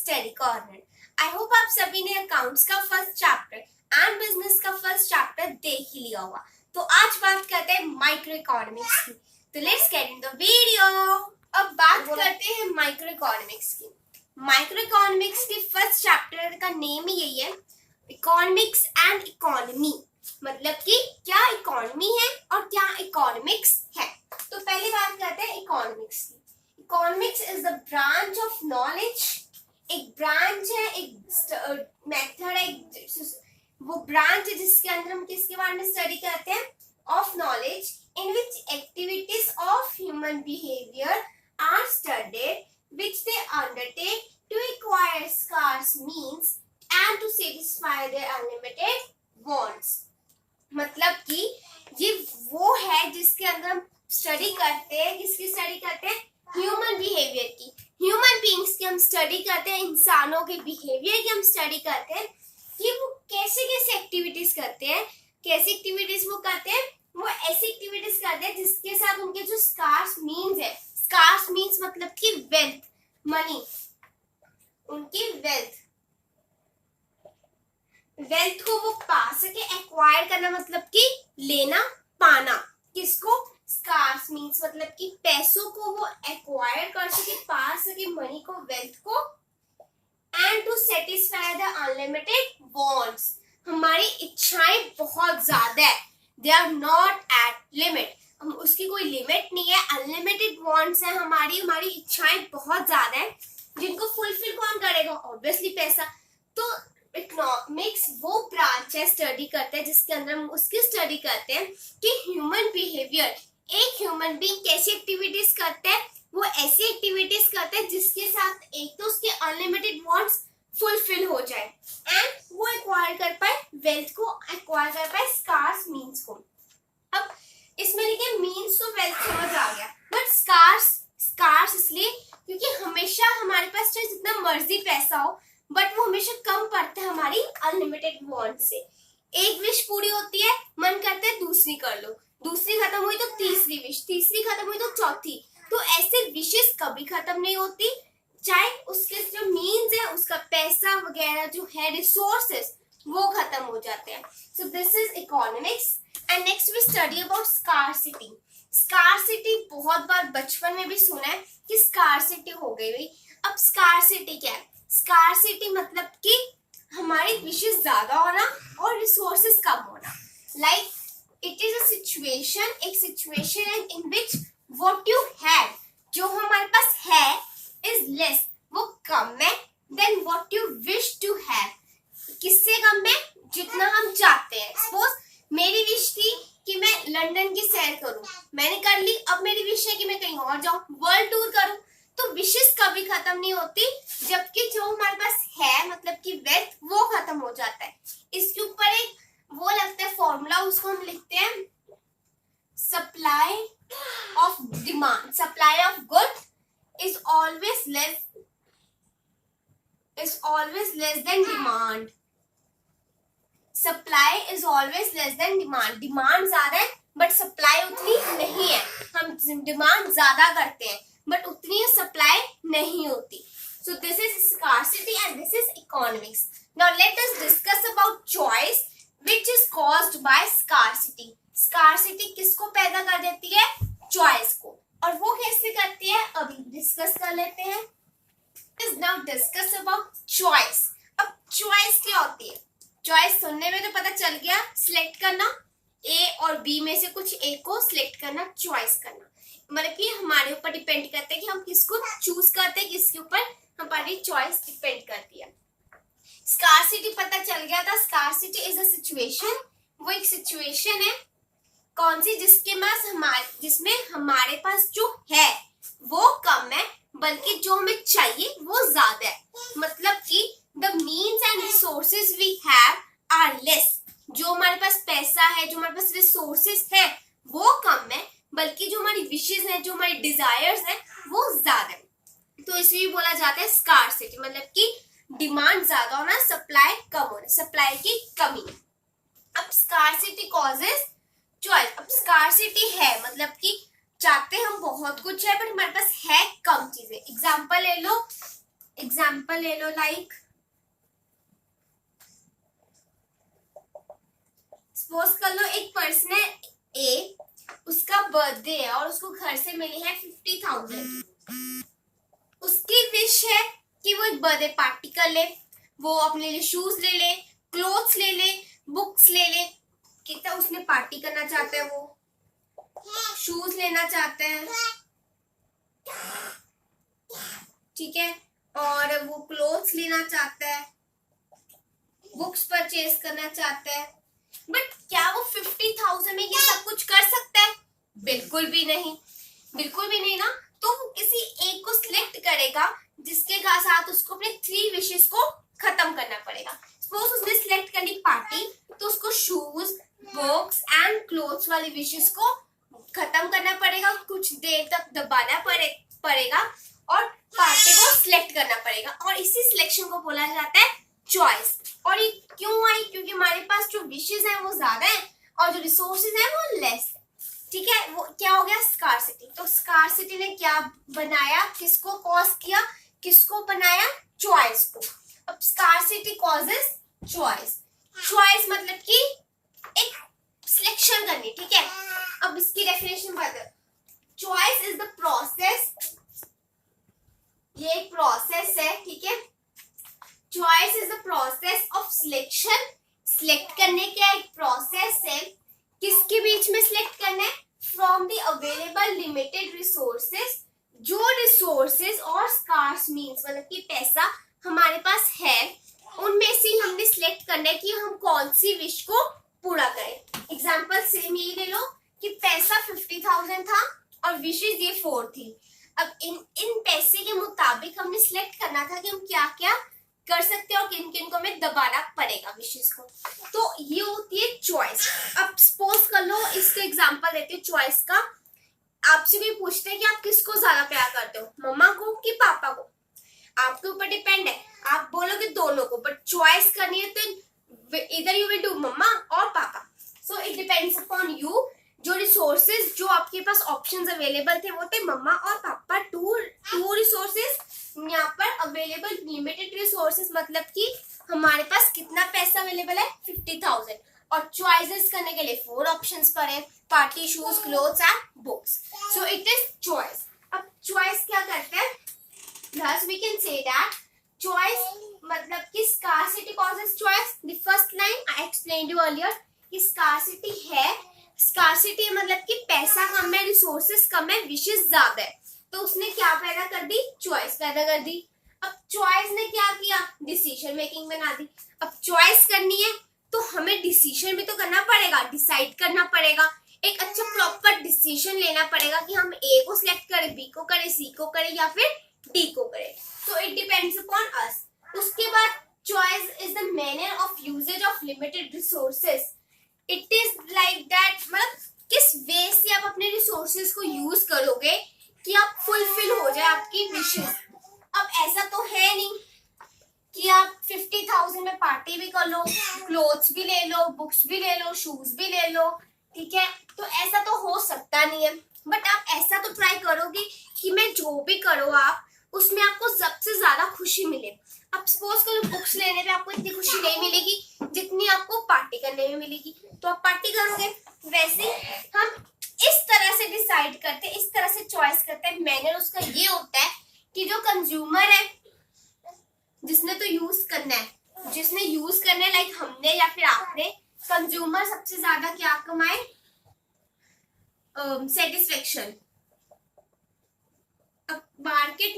Study corner. I hope आप सभी ने अकाउंट्स का फर्स्ट चैप्टर एंड बिजनेस का फर्स्ट चैप्टर देख ही लिया होगा। तो आज बात करते हैं माइक्रो इकोनॉमिक्स की। तो let's get in the video. अब बात करते हैं माइक्रो इकोनॉमिक्स की। माइक्रो इकोनॉमिक्स के फर्स्ट चैप्टर का नेम ही यही है, इकोनॉमिक्स एंड इकोनॉमी। मतलब कि क्या इकोनॉमी है और क्या इकोनॉमिक्स है। तो पहली बात करते हैं इकोनॉमिक्स की। Economics is the branch of knowledge. एक ब्रांच है, एक मेथड है, वो ब्रांच है जिसके अंदर हम किसके बारे में स्टडी करते हैं, of knowledge, in which activities of human behaviour are studied which they undertake to acquire scarce means and to satisfy their unlimited wants। मतलब कि ये वो है जिसके अंदर हम स्टडी करते हैं, किसकी स्टडी करते हैं, ह्यूमन बिहेवियर की, ह्यूमन बीइंग्स की हम स्टडी करते हैं, इंसानों के बिहेवियर की हम स्टडी करते हैं कि वो कैसे कैसे एक्टिविटीज करते हैं। कैसी एक्टिविटीज वो करते हैं, वो ऐसी एक्टिविटीज करते हैं जिसके साथ उनके जो स्कार्स मीन्स है, स्कार्स मीन्स मतलब कि वेल्थ, मनी, उनकी वेल्थ को वो पा सके। एक्वायर करना मतलब कि लेना, पाना। किसको, स्कार्स मीन्स मतलब कि पैसों को वो एक्वायर कर सके, पा सके, मनी को, वेल्थ को। And to satisfy the unlimited wants, हमारी इच्छाएं बहुत ज्यादा है, they are not at limit, हम उसकी कोई लिमिट नहीं है, अनलिमिटेड वांट्स है हमारी इच्छाएं बहुत ज्यादा है, जिनको फुलफिल कौन करेगा, ऑब्वियसली पैसा। तो इकोनॉमिक्स वो ब्रांच है, स्टडी करते हैं जिसके अंदर हम उसकी स्टडी करते हैं कि ह्यूमन बिहेवियर, एक ह्यूमन बीइंग कैसी एक्टिविटीज करते हैं, वो ऐसी एक्टिविटीज करते हैं जिसके साथ एक तो उसके अनलिमिटेड वांट्स फुलफिल हो जाए एंड वो एक्वायर कर पाए वेल्थ को, एक्वायर कर पाए स्कार्स मीन्स को। अब इसमें देखिए मीन्स तो वेल्थ समझ आ गया, बट स्कार्स इसलिए क्योंकि हमेशा हमारे पास चाहे जितना मर्जी पैसा हो बट वो हमेशा कम पड़ता है हमारी अनलिमिटेड वांट से। एक विश पूरी होती है, मन करता है दूसरी कर लो, दूसरी खत्म हुई तो तीसरी विश, तीसरी खत्म हुई तो चौथी। तो ऐसे विशेस कभी खत्म नहीं होती, चाहे उसके जो मीन्स है, उसका पैसा वगैरह जो है, रिसोर्सेस, वो खत्म हो जाते हैं। So this is economics. And next we study about scarcity. Scarcity बहुत बार बचपन में भी सुना है कि स्कार्सिटी हो गई भाई। अब स्कार्सिटी क्या है, स्कार्सिटी मतलब कि हमारी विशेस ज्यादा होना और रिसोर्सेस कम होना। Like it is a situation, एक सिचुएशन है in which what you have, जो हमारे पास है, इज लेस, वो कम है, then what you wish to have, किससे कम है, जितना हम चाहते हैं। सपोज मेरी विश थी कि मैं लंदन की सैर करूं, मैंने कर ली, अब मेरी विश है कि मैं कहीं और जाऊं, वर्ल्ड टूर करूं। तो विशेस कभी खत्म नहीं होती, जबकि जो हमारे पास है मतलब कि वेल्थ, वो खत्म हो जाता है। इसके ऊपर एक वो लगता है फॉर्मूला, उसको हम लिखते हैं supply of demand. Supply of good is always less than demand. Supply is always less than demand. Demand ज्यादा है बट सप्लाई उतनी नहीं है। हम डिमांड ज्यादा करते हैं बट उतनी सप्लाई नहीं होती। So this is scarcity and this is economics. Now let us discuss about choice which is caused by scarcity. Scarcity किसको पैदा कर देती है, चॉइस को, और वो कैसे करती है अभी डिस्कस कर लेते हैं। Is now discuss about choice. अब चॉइस क्या होती है, चॉइस सुनने में तो पता चल गया, सिलेक्ट करना, ए और बी में से कुछ ए को सिलेक्ट करना, चॉइस करना। मतलब कि हमारे ऊपर डिपेंड करता है कि हम किसको चूज करते हैं, किसके ऊपर हमारी चॉइस डिपेंड करती है। स्कार्सिटी पता चल गया था, स्कार्सिटी इज अ सिचुएशन, वो एक सिचुएशन है, कौन सी, जिसमें हमारे पास जो है वो कम है बल्कि जो हमें चाहिए वो ज्यादा है। मतलब कि the means and resources we have are less, जो हमारे पास पैसा है, जो हमारे पास रिसोर्सेज है वो कम है, बल्कि जो हमारी विशेस है, जो हमारी डिजायर्स है वो ज्यादा है। तो इसलिए बोला जाता है स्कार्सिटी, मतलब कि डिमांड ज्यादा होना, सप्लाई कम होना, सप्लाई की कमी। अब स्कार्सिटी कॉजेज चॉइस। अब स्कार्सिटी है मतलब कि चाहते हम बहुत कुछ है बट हमारे पास है कम चीजें। एग्जांपल ले लो, एग्जाम्पल ले लो, लाइक सपोज कर लो एक पर्सन है ए, उसका बर्थडे है और उसको घर से मिली है 50,000। उसकी विश है कि वो एक बर्थडे पार्टी कर ले, वो अपने लिए शूज ले ले, क्लोथ्स ले ले, बुक्स ले ले। कितना उसने पार्टी करना चाहता है, वो शूज लेना चाहता है, ठीक है, और वो क्लोथ्स लेना चाहता है, बुक्स परचेज करना चाहता है। बट क्या वो 50,000 में ये सब कुछ कर सकता है? बिल्कुल भी नहीं, बिल्कुल भी नहीं ना। तो वो किसी एक को सिलेक्ट करेगा जिसके साथ उसको अपने 3 विशेस को खत्म करना पड़ेगा। सपोज उसने सिलेक्ट कर ली पार्टी, तो उसको शूज, बुक्स एंड क्लोथ्स वाली विशेस को खत्म करना पड़ेगा, कुछ देर तक दबाना पड़ेगा और पार्टी को सिलेक्ट करना पड़ेगा, और इसी सिलेक्शन को बोला जाता है चॉइस। और ये क्यों आई? क्योंकि हमारे पास जो विशेस हैं वो ज्यादा है और जो रिसोर्सेज हैं वो लेस है, ठीक है। वो क्या हो गया? स्कार्सिटी। तो स्कार्सिटी ने क्या बनाया, किसको कॉज किया, किसको बनाया? चॉइस को। अब स्कार्सिटी कॉजेस चॉइस। चॉइस मतलब कि एक सिलेक्शन करनी, ठीक है। अब इसकी डेफिनेशन बता। चॉइस इज द प्रोसेस, ये एक प्रोसेस है, ठीक है। Choice is the process of selection. Select करने का एक प्रोसेस है। किसके बीच में सिलेक्ट करना है? From the available limited resources. जो रिसोर्सेज और स्कार्स मीन्स मतलब कि पैसा हमारे पास है, उनमें से हमने सिलेक्ट करना है कि हम कौन सी विश को पूरा करें। एग्जाम्पल सेम ये ले लो कि पैसा 50,000 था और विशेज ये 4 थी। अब इन पैसे के मुताबिक हमने सिलेक्ट करना था कि हम क्या क्या कर सकते हैं और किन किन को हमें दबाना पड़ेगा विशेस को। तो ये होती है चॉइस। अब सपोज कर लो, इसका एग्जांपल देते हैं चॉइस का। आपसे भी पूछते हैं कि आप किसको ज्यादा प्यार करते हो, मम्मा को कि पापा को? आपके ऊपर डिपेंड है, आप बोलोगे दोनों को, बट चॉइस करनी है तो इधर यू विल डू मम्मा और पापा। सो इट डिपेंड्स अपॉन यू। जो रिसोर्सेज, जो आपके पास ऑप्शंस अवेलेबल थे वो थे मम्मा और पापा। टू रिसोर्सेज यहाँ पर अवेलेबल, लिमिटेड रिसोर्सेज मतलब कि हमारे पास कितना पैसा अवेलेबल है? 50,000। और चॉइसेस करने के लिए 4 ऑप्शंस पर है, party, shoes, clothes and books. So it is choice. अब चॉइस क्या करते हैं? Thus we can say that choice मतलब कि scarcity causes choice. The first line I explained you earlier कि scarcity है। scarcity मतलब कि पैसा कम है, रिसोर्सेस कम है, विशेस ज्यादा है, तो उसने क्या पैदा कर दी? चॉइस पैदा कर दी। अब चॉइस ने क्या किया? डिसीजन मेकिंग बना दी। अब चॉइस करनी है तो हमें डिसीजन भी तो करना पड़ेगा, डिसाइड करना पड़ेगा, एक अच्छा प्रॉपर डिसीजन लेना पड़ेगा कि हम ए को सिलेक्ट करें, बी को करें, सी को करें या फिर डी को करें। So it depends upon us. उसके बाद choice is the manner of usage of limited resources. It is like that, मतलब किस वे से आप अपने रिसोर्सेज को यूज करोगे कि आप फुलफिल हो जाए आपकी विशेस। अब ऐसा तो है नहीं कि आप 50,000 में पार्टी भी कर लो, क्लोथ्स भी ले लो, बुक्स भी ले लो, शूज भी ले लो, ठीक है। तो ऐसा तो हो सकता नहीं है, बट आप ऐसा तो ट्राई करोगे कि मैं जो भी करो आप उसमें आपको सबसे ज्यादा खुशी मिले। अब सपोज करो बुक्स लेने पे आपको इतनी खुशी नहीं मिलेगी जितनी आपको पार्टी करने में मिलेगी, तो आप पार्टी करोगे। वैसे हम इस तरह से डिसाइड करते हैं, इस तरह से चॉइस करते हैं। मैनर उसका ये होता है कि जो कंज्यूमर है, जिसने तो यूज करना है, जिसने यूज करना है, लाइक हमने या फिर आपने, कंज्यूमर सबसे ज्यादा क्या कमाए? सेटिस्फेक्शन। अब मार्केट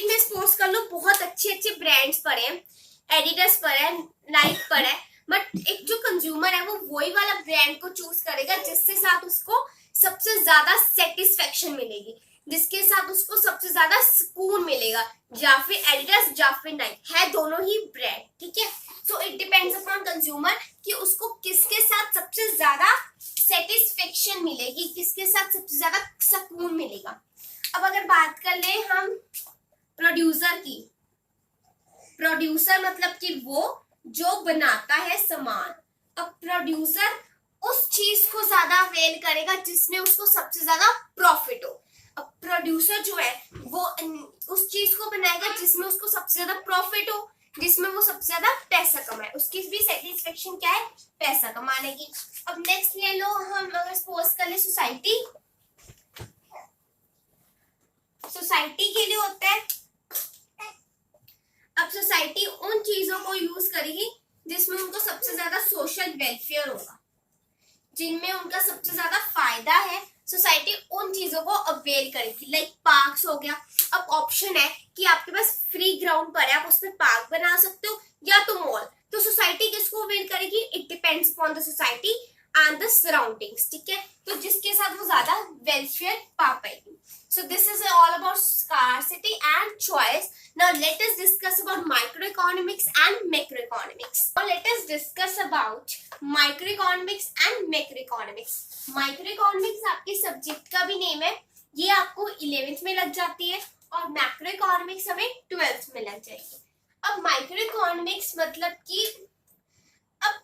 में सपोज कर लो बहुत अच्छे अच्छे ब्रांड्स पड़े हैं, एडिडास पर है, नाइक पर है, बट एक जो कंज्यूमर है वो वही वाला ब्रांड को चूज करेगा जिसके साथ उसको सबसे ज्यादा सेटिस्फेक्शन मिलेगी, जिसके साथ उसको सबसे ज्यादा सुकून मिलेगा, या फिर एडिडास या फिर नाइक, है दोनों ही ब्रांड, ठीक है। सो इट डिपेंड्स अपॉन कंज्यूमर कि उसको किसके साथ सबसे ज्यादा सेटिस्फेक्शन मिलेगी, किसके साथ सबसे ज्यादा सुकून मिलेगा। अब अगर बात कर ले हम प्रोड्यूसर की, प्रोड्यूसर मतलब कि वो जो बनाता है सामान। अब प्रोड्यूसर उस चीज को ज्यादा अवेल करेगा जिसमें उसको सबसे ज्यादा प्रॉफिट हो। अब प्रोड्यूसर जो है वो उस चीज को बनाएगा जिसमें उसको सबसे ज्यादा प्रॉफिट हो, जिसमें वो सबसे ज्यादा पैसा कमाए, उसकी भी सेटिस्फेक्शन क्या है, पैसा कमाने की। अब नेक्स्ट ले लो, हम अगर सपोज कर ले सोसाइटी, सोसाइटी के लिए होता है, अब सोसाइटी उन चीजों को यूज करेगी जिसमें उनको सबसे ज्यादा सोशल वेलफेयर होगा, जिनमें उनका सबसे ज्यादा फायदा है, सोसाइटी उन चीजों को अवेल करेगी। लाइक पार्क्स हो गया। अब ऑप्शन है कि आपके पास फ्री ग्राउंड पर है, आप उस पर पार्क बना सकते हो या तो मॉल, तो सोसाइटी किसको अवेल करेगी, it depends upon the society and the surroundings, ठीक है। तो जिसके साथ वो ज्यादा वेलफेयर पा पाएगी। So this is all about scarcity and choice. Now let us discuss about microeconomics and macroeconomics. Now let us discuss about microeconomics and macroeconomics. Microeconomics आपके सब्जेक्ट का भी नेम है, ये आपको 11th में लग जाती है, और macroeconomics हमें 12th में लग जाएगी। अब microeconomics मतलब कि अब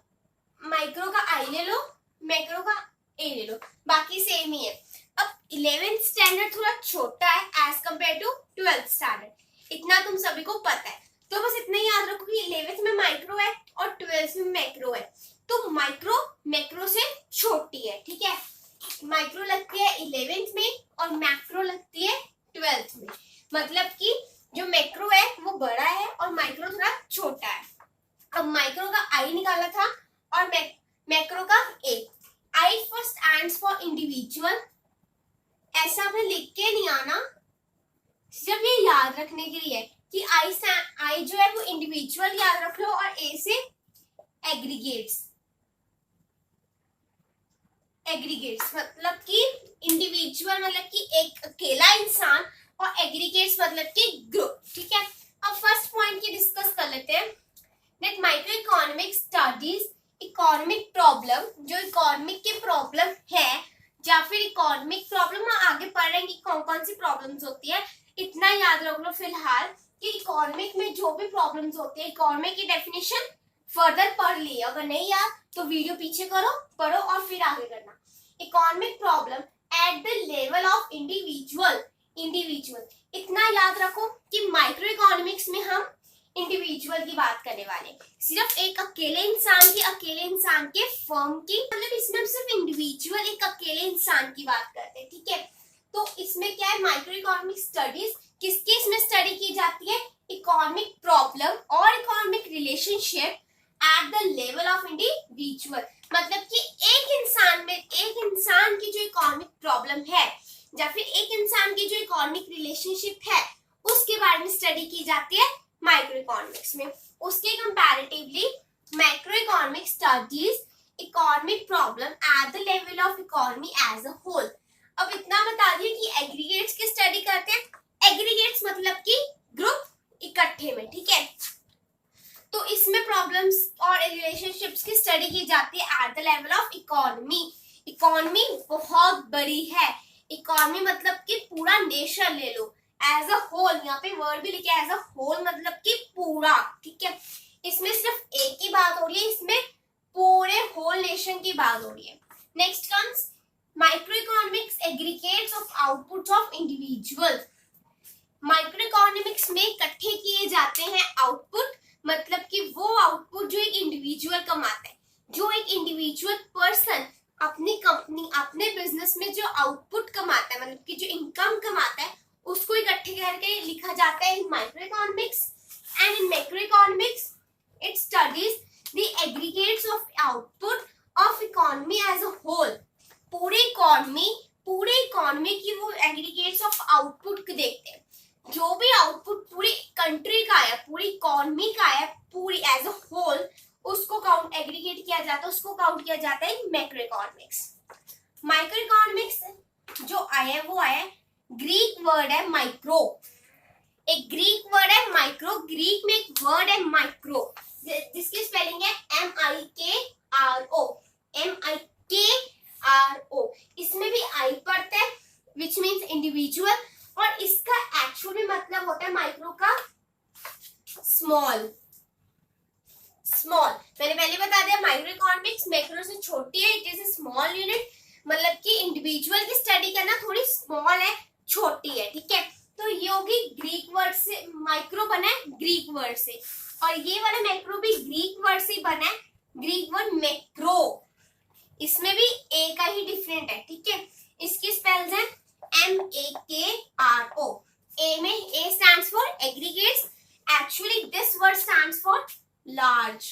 माइक्रो का आई ले लो, मैक्रो का ए ले लो, बाकी सेम ही है। अब 11th स्टैंडर्ड थोड़ा छोटा है as compare to 12th standard, इतना तुम सभी को पता है। तो बस इतना ही याद रखो कि 11th में माइक्रो है और 12th में मैक्रो है। तो माइक्रो मैक्रो से छोटी है, ठीक है। माइक्रो लगती है 11th में और मैक्रो लगती है 12th में, मतलब कि जो मैक्रो है वो बड़ा है और माइक्रो थोड़ा छोटा है। अब माइक्रो का आई निकाला था और मैक्रो का ए। आई फर्स्ट स्टैंड्स फॉर इंडिविजुअल, ऐसा आपने लिख के नहीं आना, सिर्फ ये याद रखने के लिए कि आई जो है वो इंडिविजुअल याद रख लो, और ए से एग्रीगेट्स। एग्रीगेट्स मतलब कि इंडिविजुअल मतलब कि एक अकेला इंसान, और एग्रीगेट्स मतलब कि ग्रुप, ठीक है। अब फर्स्ट पॉइंट की डिस्कस कर लेते हैं। Net micro economics studies economic problem, जो इकोनॉमिक के प्रॉब्लम है या फिर इकोनॉमिक प्रॉब्लम हम आगे पढ़ेंगे कौन कौन सी प्रॉब्लम्स होती है। इतना याद रख लो फिलहाल कि इकोनॉमिक में जो भी प्रॉब्लम्स होती है, इकोनॉमिक की डेफिनेशन फर्दर पढ़ ली, अगर नहीं याद तो वीडियो पीछे करो, पढ़ो और फिर आगे करना। Economic problem at the level of individual, इतना याद रखो कि माइक्रो इकोनॉमिक्स में हम इंडिविजुअल की बात करने वाले, सिर्फ एक अकेले इंसान के फर्म की, मतलब इसमें हम सिर्फ इंडिविजुअल एक अकेले इंसान की बात करते हैं, ठीक है। तो इसमें क्या है, माइक्रो इकोनॉमिक स्टडीज किसकी इसमें स्टडी की जाती है, इकोनॉमिक प्रॉब्लम और economic relationship eight the level of individual, मतलब कि एक इंसान की जो इकोनॉमिक प्रॉब्लम है या फिर एक इंसान की जो इकोनॉमिक रिलेशनशिप है उसके बारे में स्टडी की जाती है माइक्रो इकोनॉमिक्स में। उसके comparatively macro economic studies economic problem at the level of economy as a whole. अब इतना बता दिए कि एग्रीगेट्स की स्टडी करते हैं, एग्रीगेट्स मतलब कि ग्रुप इकट्ठे में, ठीक है। तो इसमें प्रॉब्लम्स और रिलेशनशिप्स की स्टडी की जाती है eight the level of economy. Economy बहुत बड़ी है, इकोनॉमी मतलब कि पूरा नेशन ले लो, एज अ होल, यहाँ पे वर्ड भी लिखे एज अ होल मतलब कि पूरा, ठीक है। इसमें सिर्फ एक की बात हो रही है, इसमें पूरे होल नेशन की बात हो रही है। Next comes micro economics aggregates of output of individual. Micro economics में इकट्ठे किए जाते हैं आउटपुट, मतलब कि वो आउटपुट जो एक इंडिविजुअल कमाता है, जो एक इंडिविजुअल पर्सन अपनी कंपनी अपने बिजनेस में जो आउटपुट कमाता है, मतलब कि जो इनकम कमाता है, उसको इकट्ठे करके लिखा जाता है in microeconomics. And in macroeconomics it studies the aggregates of output of economy as a whole. पूरी इकोनॉमी की वो एग्रीगेट्स ऑफ आउटपुट को देखते हैं, जो भी आउटपुट पूरी कंट्री का है, पूरी इकोनॉमी का है, पूरी एज अ होल, उसको काउंट एग्रीगेट किया जाता है, उसको काउंट किया जाता है मैक्रो इकोनॉमिक्स। माइक्रो इकोनॉमिक्स जो आया है वो आया ग्रीक वर्ड है माइक्रो, एक ग्रीक वर्ड है माइक्रो, ग्रीक में एक वर्ड है माइक्रो जिसकी स्पेलिंग है MIKRO, MIKRO। इसमें भी आई पड़ता है विच मीन्स इंडिविजुअल, और इसका एक्चुअल में मतलब होता है माइक्रो का स्मॉल। मैंने पहले बता दिया माइक्रो इकोनॉमिक्स मैक्रो से छोटी है, it is a small unit, मतलब कि इंडिविजुअल की स्टडी करना थोड़ी स्मॉल है, छोटी है, ठीक है। तो ये होगी ग्रीक वर्ड से, माइक्रो बना है ग्रीक वर्ड से, और ये वाला मैक्रो भी ग्रीक वर्ड से बना है, ग्रीक वर्ड मैक्रो। इसमें भी ए का ही डिफरेंट है, ठीक है। इसकी स्पेल्स हैं MAKRO। ए में ए stands for aggregates, actually this word stands for large.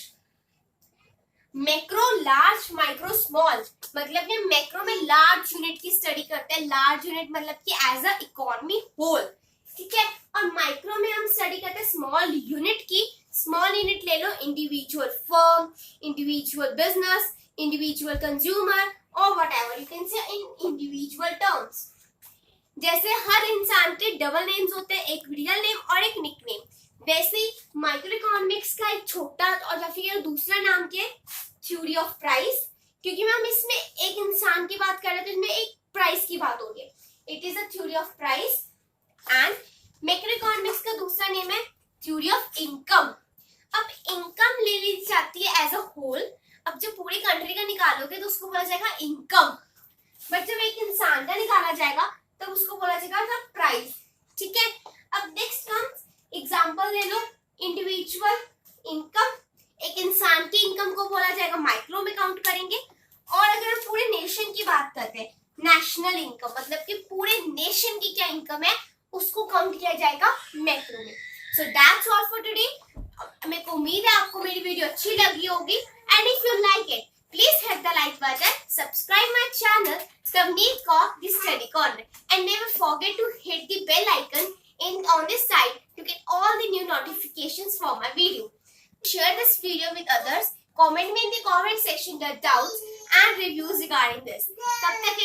Macro large, micro small, मतलब ये मैक्रो में लार्ज यूनिट की स्टडी करते हैं, लार्ज यूनिट मतलब कि एज अ इकोनॉमी होल, ठीक है। और माइक्रो में हम स्टडी करते हैं स्मॉल यूनिट की। स्मॉल यूनिट ले लो, individual firm, individual business, individual consumer, और whatever you can say in individual terms. जैसे हर इंसान के डबल नेम्स होते हैं, एक रियल नेम और एक निकनेम, वैसे ही माइक्रो इकोनॉमिक्स का एक छोटा और या फिर दूसरा नाम क्या है, थ्योरी ऑफ प्राइस, क्योंकि मैम इसमें एक इंसान की बात कर रहे हैं तो इसमें एक प्राइस की बात हो रही है। It is a theory of price. And macro economics का दूसरा नेम है थ्योरी ऑफ इनकम। अब इनकम ले ली जाती है एज अ होल। अब जब पूरी कंट्री का निकालोगे तो उसको बोला जाएगा इनकम, बट जब एक इंसान का निकाला जाएगा तब तो उसको बोला जाएगा प्राइस, ठीक है। अब नेक्स्ट कम्स एग्जाम्पल ले लो, इंडिविजुअल इनकम, एक इंसान की इनकम को बोला जाएगा माइक्रो में काउंट करेंगे। और अगर हम पूरे नेशन की बात करते हैं, नेशनल इनकम मतलब कि पूरे नेशन की क्या इनकम है उसको काउंट किया जाएगा मैक्रो में। So that's all for today. मेरे को उम्मीद है आपको मेरी वीडियो अच्छी लगी होगी, and if you like it please hit the like button, subscribe my channel Tavneet Kaur The Study Corner, and never forget to hit the bell icon on this side to get all the new notifications for my video. Share this video with others. Comment me in the comment section the doubts and reviews regarding this. तब तक